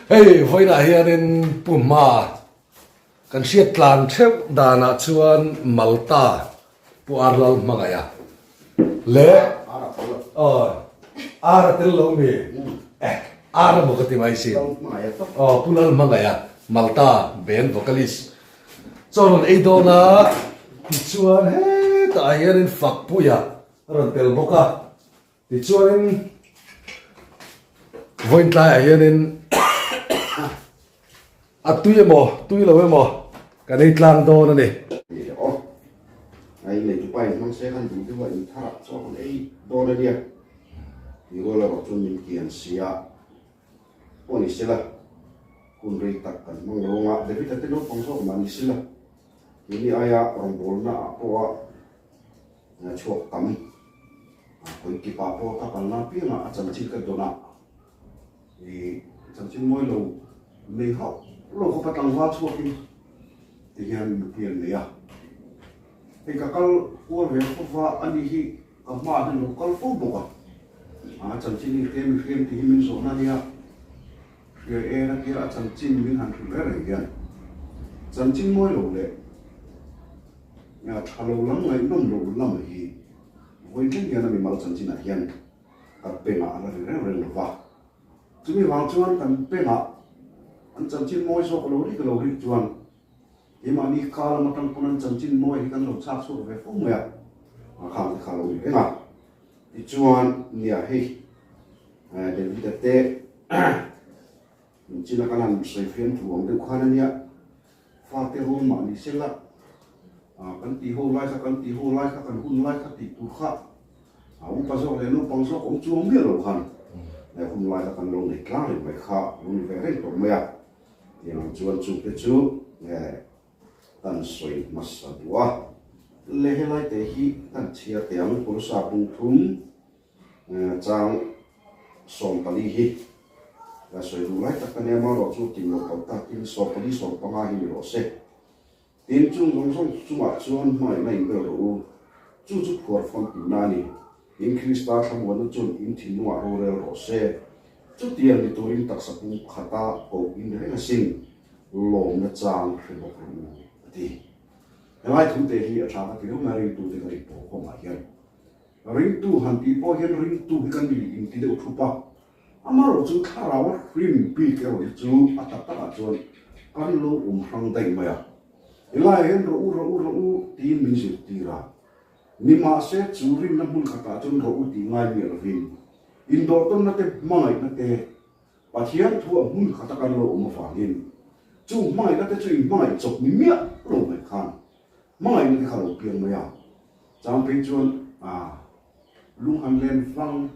Hey, voi na hianin puma kan siat tlang thep dana chuan Malta pu arlal mangaya le ara tel lo mi ara mo kati mai si punal mangaya Malta band vocalist choron ei do na ti chuan he ta hianin fak puya ron tel boka ti chuan voin tla hianin tui lo mo cái này làm đồ nữa này ai lấy chụp ảnh mang xe khăn đủ vậy thả cho con ấy đồ này đi thì gọi là bảo cho mình kiện xia con ấy xia là con rây tắc cần mang rong à để biết thế nó phong số mà đi xia là ini ai à rong bồn na po à chuột cắm con kịp po ta cần na pia mà chẳng chỉ cần đồ na thì chẳng chỉ mỗi lâu lấy học lo ko patang wa chuột thì hiện này à thì các con qua về và anh đi các bạn thì nó con phố bộ chẳng chỉ đi game thì mình số này à cái là kia chẳng chỉ mình hàng thứ cái này kia chẳng chỉ mỗi lỗ đấy nhà thà lỗ lắm này nông lỗ lắm thì với cái kia là mình bảo chẳng chỉ là hiện các bên là rất là vả chúng mình vào chuan các bên là anh chẳng chỉ mỗi số cái lỗ đi chuan thì mà đi khá mà trong con chân chín môi thì con lột xác xuống về phong mẹ mà khá lâu cái nào thì chuan nhà hay để vì thế mình chỉ là cái làm sợi phiến thủ được khoan anh nhá pha tê hôn mà đi xem là con tí hôn lại các con hôn lại các tí tu khác ông ta nói là nó bằng số ông chú không biết đâu khăn để hôn lại các con lông này clay phải khá lông về đấy tổ mẹ thì làm chuan chụp cái chú tan soi masadua lehelai te hi tan chia tiang pulsa pung thum chang som pali hi la soi lu lai tak ne ma ro chu tim lo ta tin so pali so panga hi ro se tin chung rong song chunga chuan mai nei be ro chu phor fon pi na ni in krista tham won chun in thin wa ro re ro se chu tiang ni turin tak sa pu khata ko in re na sing lom na chang khri bo thì lại thủ tế hi ở trong cái lúc này tu thì cái bộ không phải hiện ring tu hành tí po hiện ring tu cái gì in tí đều thu pa ama rồi chú khá rau ring pi cái rồi chú atap tak chuan kan lo hang dai maya lại hiện ro tí mình sẽ tí ra ni ma se chú ring na mun khata chun ro tí ngai mi vin in do ton na te mai na te pathian thu mun khata kan lo fa hin chú mai na te chu mai chok mi mia lo mai khan mai ni khalo piang maya chang pe chuan lung han len fang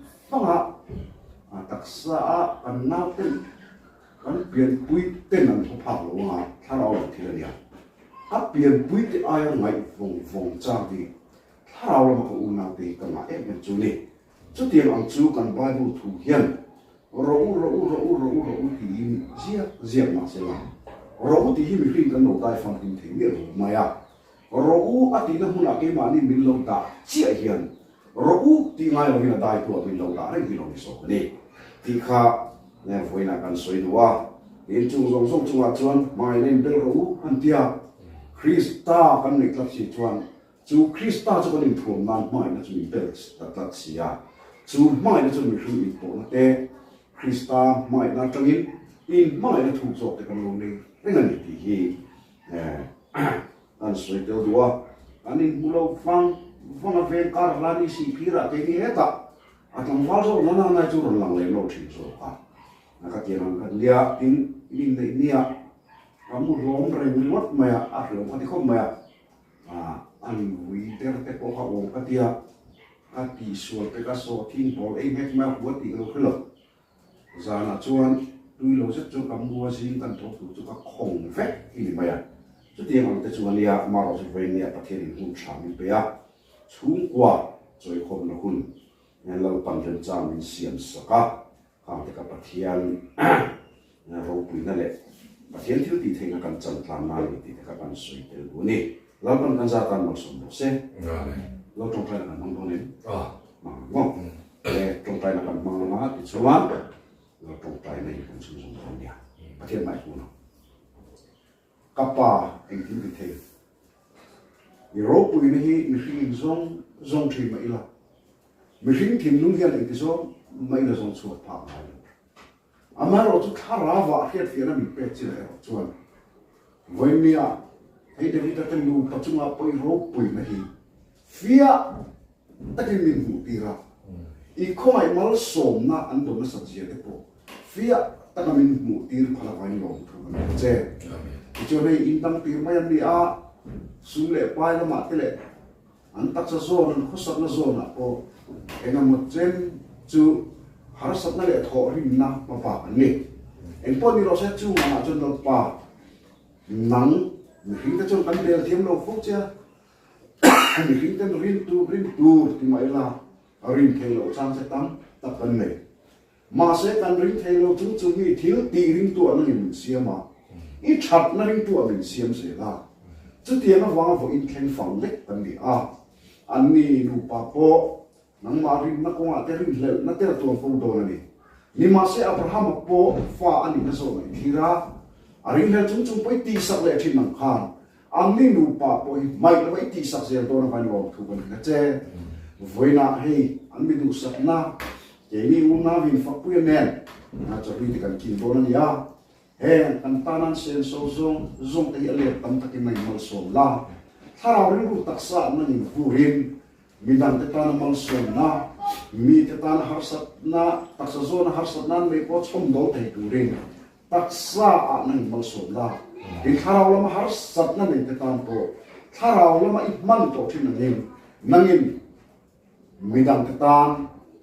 taksa kan na ten kan pian pui ten an thu phak lo nga tharau thila nia a pian pui te aya ngai vong chang ti tharau lo ko una te kan ma em chu ni chu tiang ang chu kan bible thu hian ro ti zia ma se la ro ti hi mi ring kan no dai fang tin thei mi maya ro ati na huna ke ma ni min lo ta chi a hian ro ti ngai lo hina dai tu min lo ta re ki lo ni so ni ti kha ne voi na kan soi duwa in chung zong song chung a chuan mai nen bel ro an tia krista kan ni klap si chuan chu krista chu kan in thum nan mai na chu bel ta sia chu mai na chu mi hu in po na te krista mai na tangin in mai na thu zo te kan lo ni ren ni ti hi an soi del duwa anin mulo fang ave kar lani si pira te ni heta atang walso nana na chu ron lang le no thi so ka nakatiang kan lia in de nia kamu rom rem lot maya ro khati khom maya ani wi ter te ko ka o katia ati sual pe ka so tin bol e met ma buat ti lo khlo zana chuan tui lo set chu kam bua sin kan thok tu chu ka khong ve i maya chu tiang ang te chuan lia ma ro se ve nia pathian hun cham pe ya chung kwa choi khom na hun ngan lo pan ren cham in siam saka ka te ka pathian na ro pui na le pathian thil ti thenga kan chan tlan na ni ti ka pan sui tel bu ni lo kan kan za kan mal som se lo tong kai na mang donin ma ngo le tong kai na kan mang ma ti chuan lo tong kai na kan sum sum thong dia pathian mai ku no kapa eng tin ti the i ro pui ni hi mi hring zong thi mai la mi hring thim lung hian eng ti so mai na zong chuat pa ma amaro chu thara wa hiat fiana mi pe chi le chuan voimia hei de vita ten lu pachunga poi ro pui na hi fia takin min hu tira i khomai mal som na an do na sajia te po fia takamin mu tir phala vai lo thu na che i chu nei in tang tir mai an ni a sum le pai la ma te le an tak sa zo an khosat na zo na po enga mo chen chu har sat na le tho rim na pa pa ni en po ni ro se chu ma chon lo pa nang mi hing ta chon kan del thiam lo phok cha mi hing ten rin tu ti mai la rin thei lo chang se tam tak kan ne ma se kan rin thei lo chu mi thil ti ring tu an ni siam ma i that na ring tu an siam se la chu ti na wang vo in khen fang le kan ni a an ni nu pa po nang ma rin na ko nga te rin le na te tu fo do na ni ma se abraham po fa ani na so mai thira aring le chung poi ti sak le thin nang khan ang ni nu pa poi mai le bai ti sak se do na ban lo thu ban na che voina hei an mi du sak na ke ni u na vin fa pu nen na cho ri kan kin do na ya he an tanan sen so zong te le tam ta ki mai mal so la tharau ri ru tak sa na ni hu rin mi dan te tan mal so na mi te tan har sat na tak sa zo na har sat nan me po chom do te tu rin taksa nang malsom la in tharau lama har sat na nei te tan po tharau lama i man to thin nangin midang te tan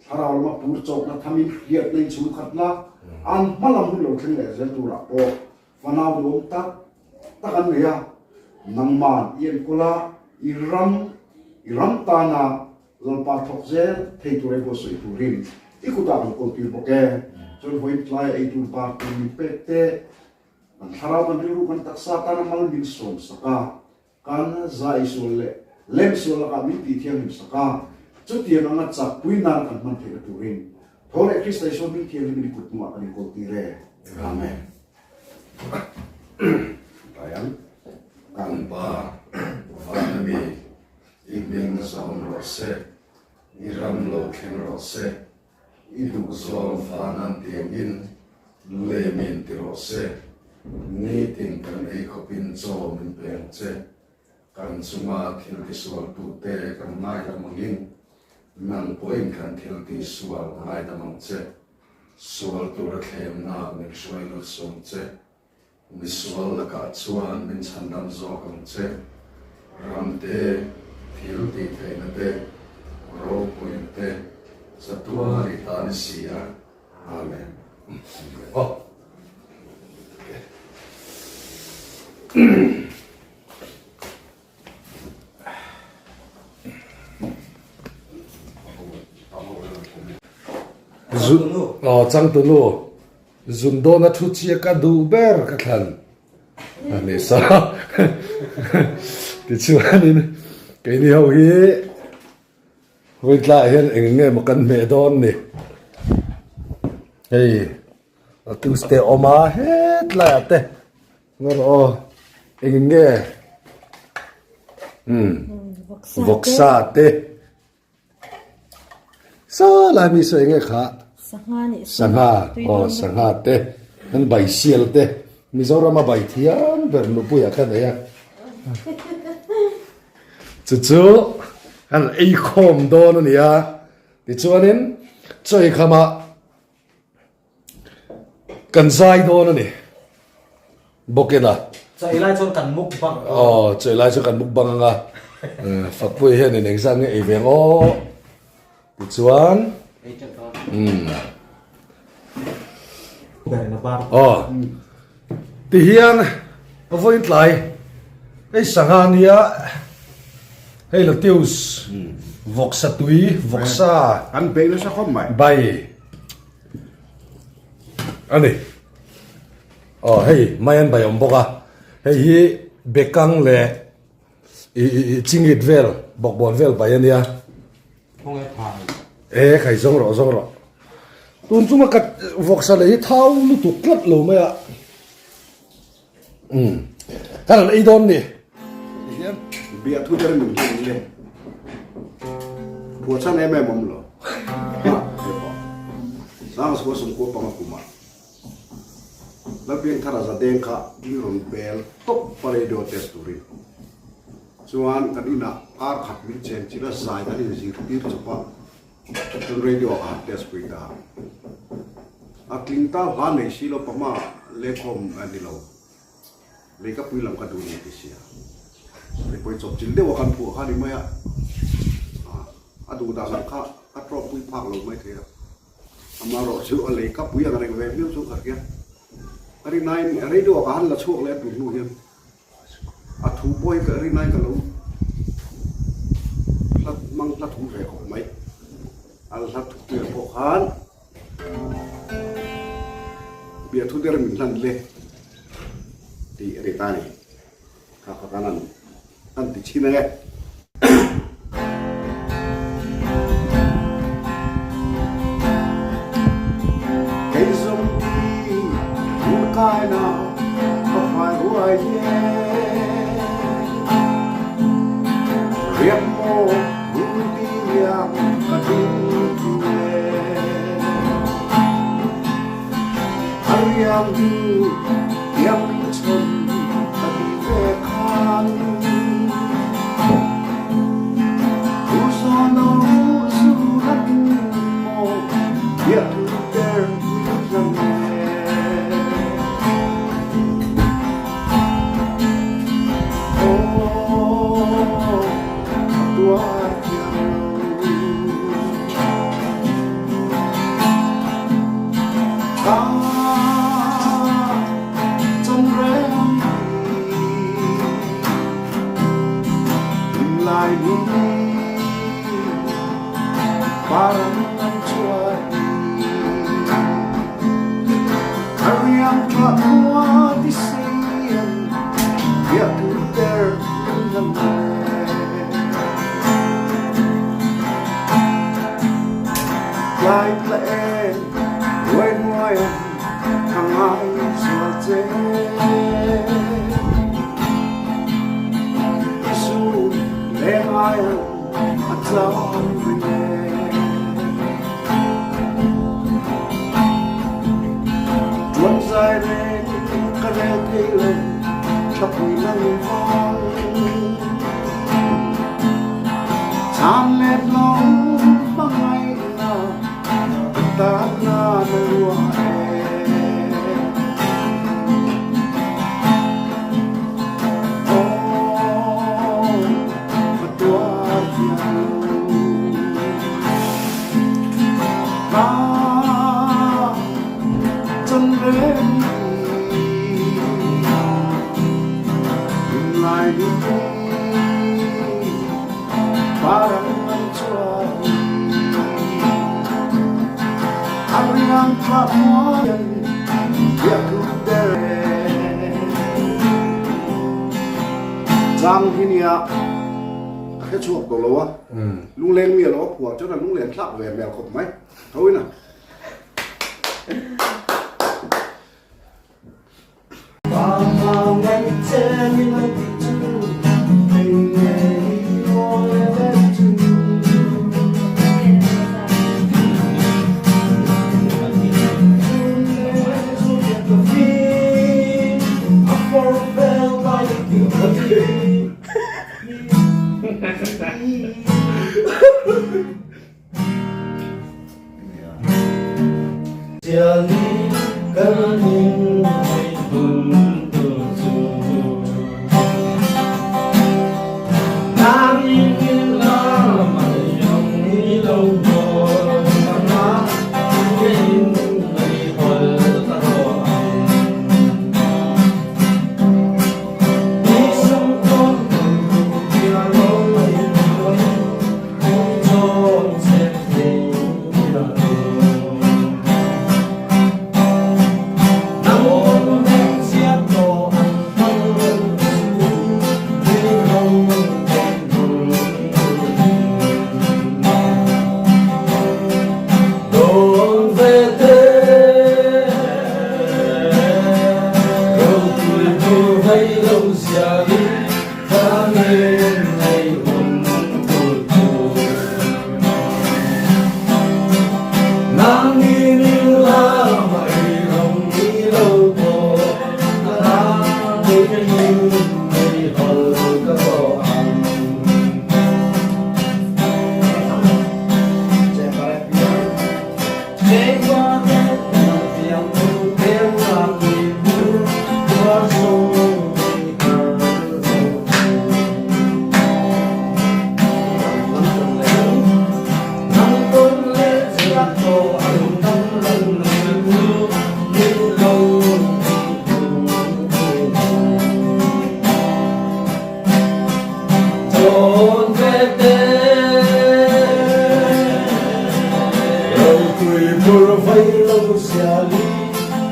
tharau lama pur chok na thamin hiat nei chu khat la an malam hu lo thlen le zel tu ra po fanau lo tak takan ne ya nang man yen kula iram ta na lpa thok zel thei tu re bo soi tu rin ikuta ang ko ti po ke so voin tlai ai tu pa tu mi pete an tharau kan ru kan taksa ta na mal min som saka kan zai so lem so la ka mi ti thiam saka chu ti na nga chak puinan kan man the tu rin thole krista so mi thiam mi kut ma kan ko ti re amen ayam kan ba vanami ibing som rose iram lo khen rose idu zon fanan tiangin lemin tirose ni ting kan ei khopin zo min peng che kan sunga thil ki sual tu te kan nai la mangin nang poin kan thil ki sual ngai da mang che sual tu ra khem na ni suai lo som che mi sual la ka chuan min chandam zo kam che ram te thil ti the na te ro poin te Satua ritani sia. Amen. Oh. Chang tu lu. Zundo na thu chia ka du ber ka than. Ani sa. Ti chuan in ke ni ho hi Wait la hian enge makan me don ni hey Tuesday oma het la te ngor o enge voksa te so la mi so enge kha sanga te nan bai sial te Mizoram bai thiam ber nu pu ya ka ya chu an ei khom don ania ti chuanin choi khama kan sai do na ni bokena Sa ilay so kan mukbang. chơi lại cho cần mục bằng à phật quê hiện này sang cái về ngõ bị chuan Dari na bar. thì hiện voi lại cái sáng han ya hay là tiêu vọc sa túy vọc sa Ăn bê nó sẽ không mày. bay anh này hey mai anh bay ông bốc à hey hi bekang le chingit vel bok bon vel bay anh ya Không ai phải. khai zong ro tun chuma kat vok sa le thau lu tu klat lo mai a kan ei don ni Bia thu cho mìnhกินเลยผัวฉันแม่มอมเหรอสร้างสกุลสมควรปังกุมาแล้วเพียงท่าราชเดงค่ะที่รอนเบลตบไปเลยดูเทสตูรีส่วนกันนี่นะอาร์ขัดวิเชนจิระสายกันนี่สิที่จะปะจนเรดิโออาร์เทสไปได้อาคลิงตาบ้านในสิโลปมาเล็กคอมอันนี้เราเล็กกับวิลังกันดูนี่ที่เสียไปจบจินเดียวกันผัวข้านี่ไหมอ่ะดูดาสังข้าก็รอบปุยพักลงไม่เท่าอามาเราชื่ออะไรกับปุยอะไรก็แบบนี้สุขะเกียอันนี้นายอะไรดูอาการละช่วงแล้วดูนู่นเนี่ยถูบอยกับอะไรนายกับเราลัดมังลัดถูแฝงของไหมลัดถูเกี่ยวพวกฮันเบียร์ทุเรียนมันนั่นเลยดีอะไรตานี่ข้าขนาดนั่นติดชิ้นอะไรI know if I were you, Remo would be young, but I am you, young son, but you can. Who's on the rules who have more, yet there is a man. Giang khi nia cái chuột của lúa lung lên miệng lúa của chỗ là lung lên sạp về mèo khổng mấy thôi nè Giờ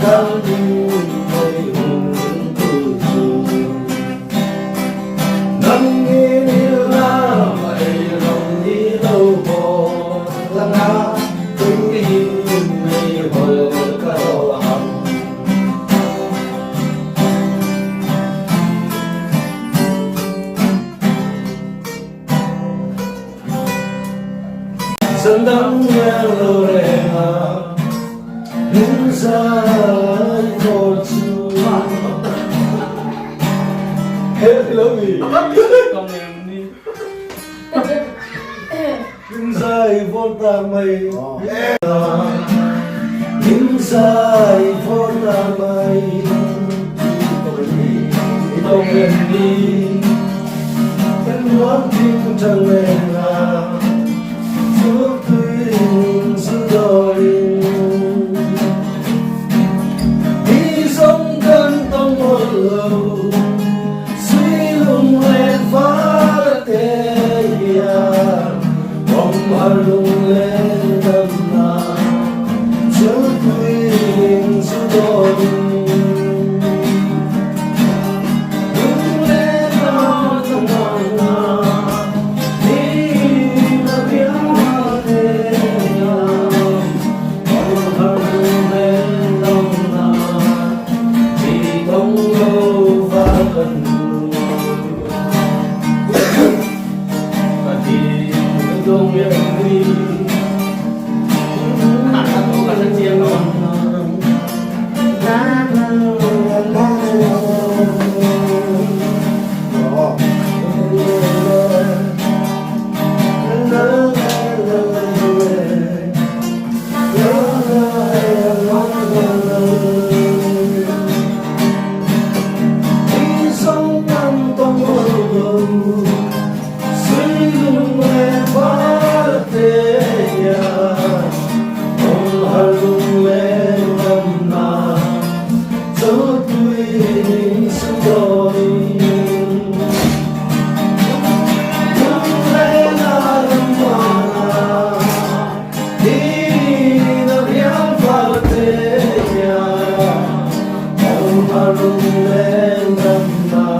Cần đi mây hùng từ từ Năm nghìn yêu na mây lòng đi đâu bò Lăng á từng đi mây hồi cao hầm Sân đắm nghe lô rè hà Đứng dài vô chú Hết thì lâu gì Con em đi. Đứng dài vô ta mây Đứng dài vô ta mây Đông em đi Bên ngón tim chẳng em là Phước tuyên giữ đôi Đi sống cân tông một lâu Suy lung lên phá tê Bóng hoa lung lên đâm nà Chớ tuyên giữ đôi Lung lên đó trong ngọn ngà Đi là biết tê Bóng hoa lung lên đâm nà Chỉ không lâu và gần Và thì không biết đi Đi sống năm trong mơ Suy lung lên phá tê Ông hà lung lên đâm nà Dẫu tuy sự đôi Lung lên là đâm nà Đi là biết phá tê Ông hà lung lên đâm nà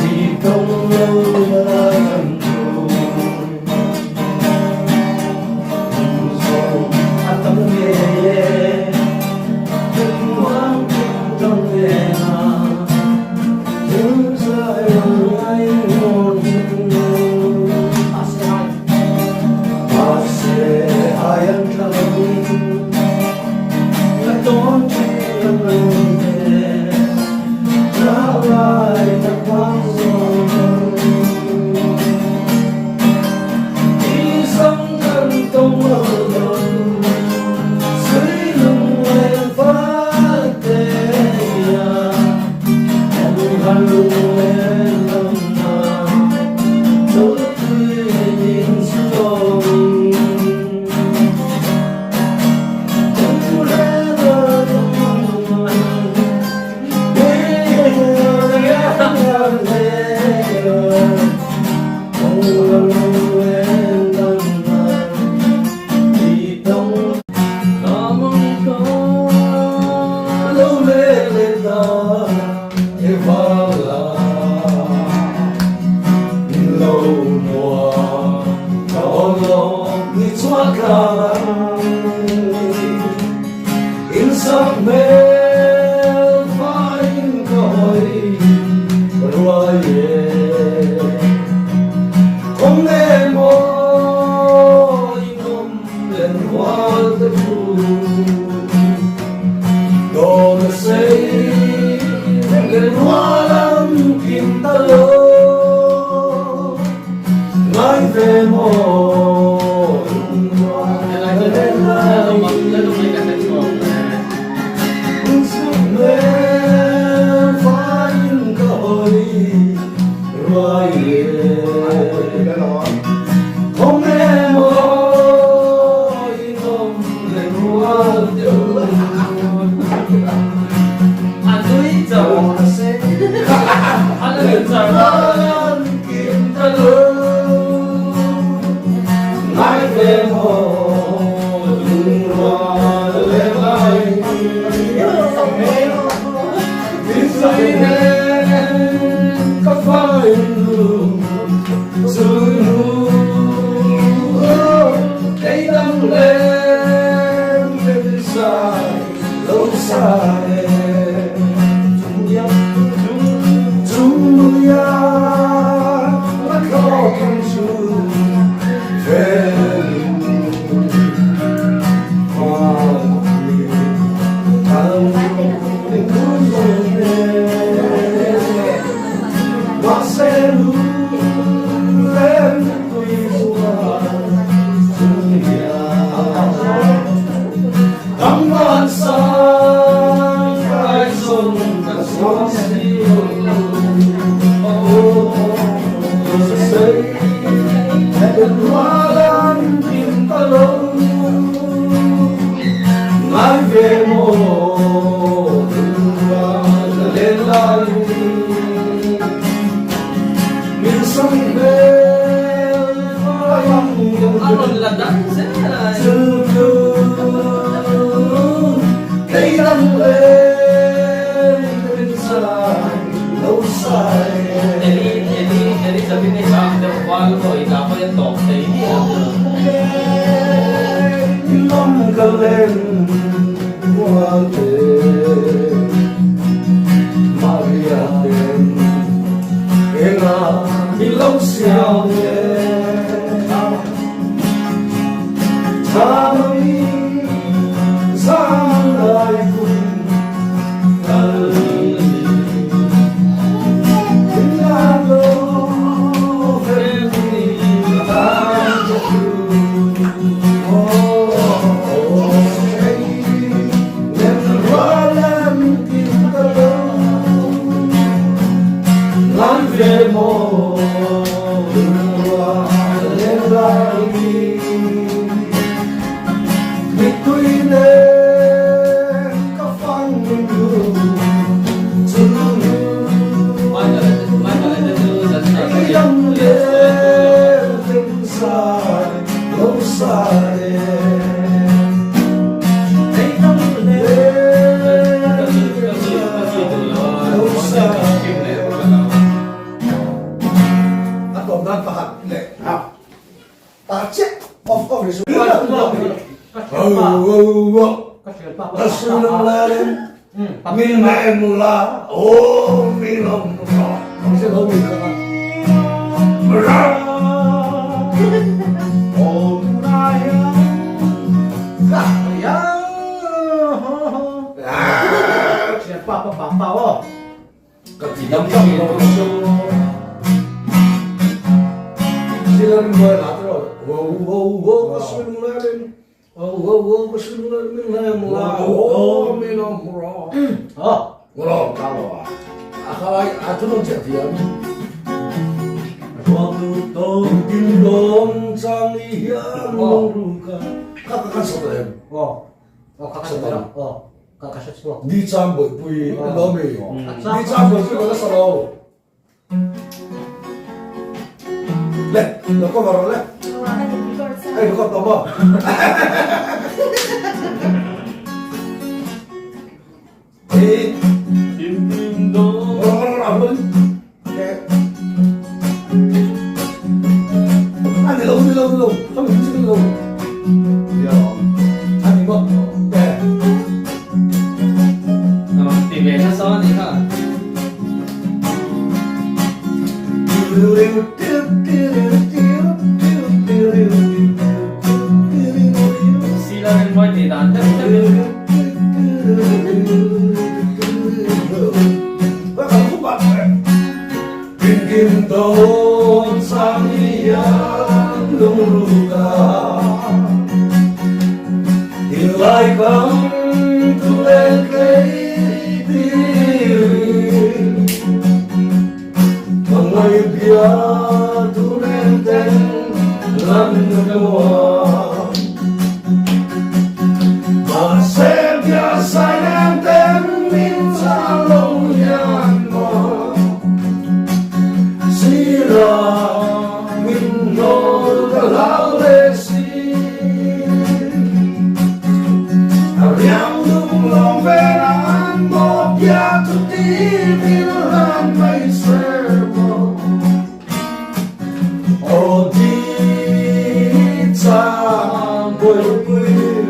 Chỉ không lâu là gần rồi tâm nghề đừng hoang trong nghề mà đứng dài anh một mà sẽ ai ăn thầm là tốn chi lần về trả lại thật vang rồi đi sống thân trong mơ dưới lưng lên phá tê em hằn lung lên lâm nà dẫu tuy nhìn rồi Sắc mê phai gọi rồi không nghe môi ngâm lên hoa tươi đồ là xây lên hoa lâm kim ta lô nói về môi lên không em ơi không lên hoa Anh túi giờ Anh lên giờ kim ta lô có phải đường dừng cây đắng lên bên dài lâu dài chúng ya nó khó không chịu về về mồ lên lại miền sông bên Alon là đắng sẽ cây đắng lên bên dài lâu dài jadi sabi ni bang daw wal ko ikaw yung top say niya. Năm cả lên qua đêm Maria đêm em là đi lâu xiao nhé cha mấy sang đời cùng đời tình là lâu về đi ta cho về mồ lên lại mình tuy lên có phăng mình đường cái đâm lên tình dài lâu dài cái đâm lên lâu dài dan pahat lek ta cek of Rasul Rasulullah minamullah oh minamullah maksud lo minamullah merah oh raya ya siapa apa oh ketidak Silakan gue latar, wow, Bismillahirrahmanirrahim, Bismillahirrahmanirrahim, minum murah, murah kalau aku non jadi waktu tongkin dong sangian muruka, katakan saudara, kakak saudara, kakak saudara, dicambuk pui, lomi, dicambuk pui kalau selalu. Leh, lo kok baru leh? Lo kok tombol? Dinding dong. Orang apa? Ani lo, kamu di sini lo. Ya, ani kok. Nama timnya sama nih kan. Silakan buat di tante. Bikin tahun sangian luruka hilaikan tulekai diri mengai biar tunenten lan kedua masih biasa nenten minta lonyan sira minor lauresi ariam dum lomberan mo piatu bilang may sermo o di chẳng buổi quên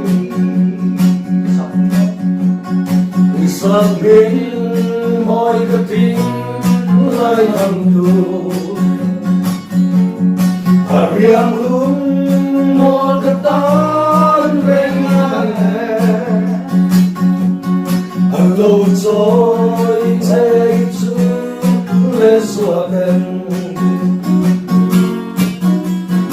isang mình mọi cái tiếng lại hằng du riêng luôn một cái tan về nhà lâu rồi thấy chú lên xua đen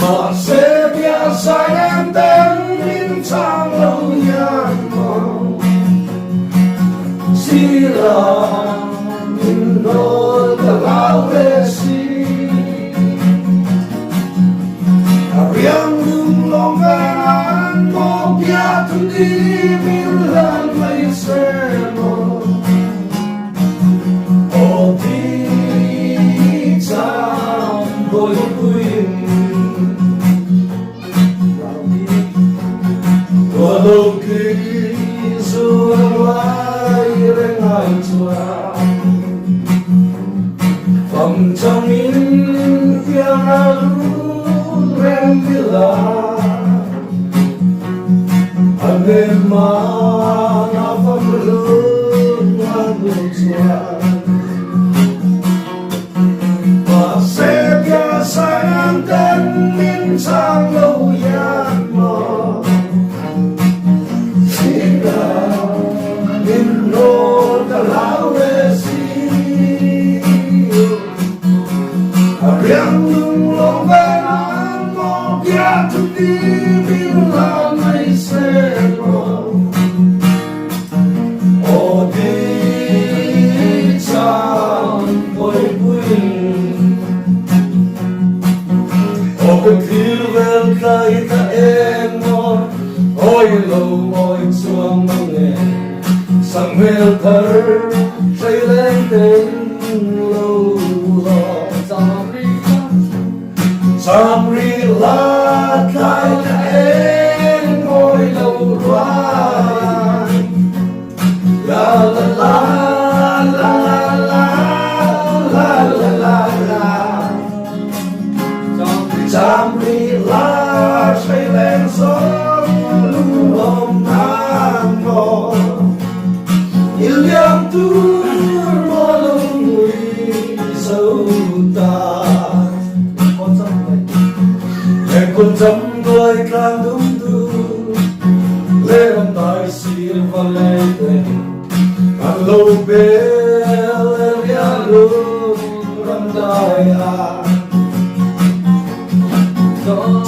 mà sẽ biết sai em đến những trang lâu nhàn mong chỉ là những nỗi đau về si riêng luôn lòng về anh một nhà thân đi mình lần mấy xe o đi chẳng đôi quên qua lâu kỳ dù lại đến ngày chua phòng trong mình tiếng luôn rèn bila anh mà na phong luôn ngàn chua và sẽ kia sang đến mình sang lâu nhàn mơ chỉ là mình nô đã lao về si riêng lưng lòng về anh có kia thức đi mình là mấy xe o đi chẳng vội quên o cái thiếu về cái ta em ôi lâu ôi chuông mong nghe sang về thở say lên tên lâu lo Samri la kai ta em ôi lâu rồi la la la la la la la la Samri la say lên gió lu ôm nắng mơ yêu em tu mơ lâu người sâu ta con chấm đôi càng đúng tư lê làm tài xìa và lê tên càng lâu bê lê bia lưu răng đài à chấm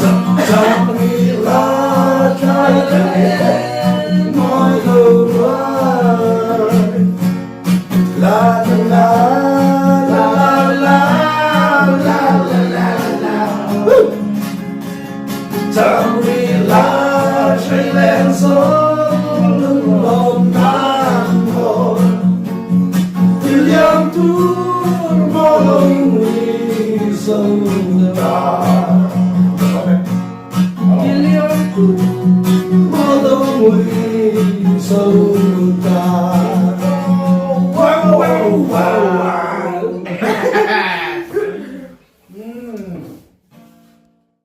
chấm nghĩ là trái em mọi lâu rồi la la la la la la chẳng vì là trái lên gió lưng lòng nắng hồn thì liang tu mơ lòng nguy sâu ta thì liang tu mơ lòng nguy sâu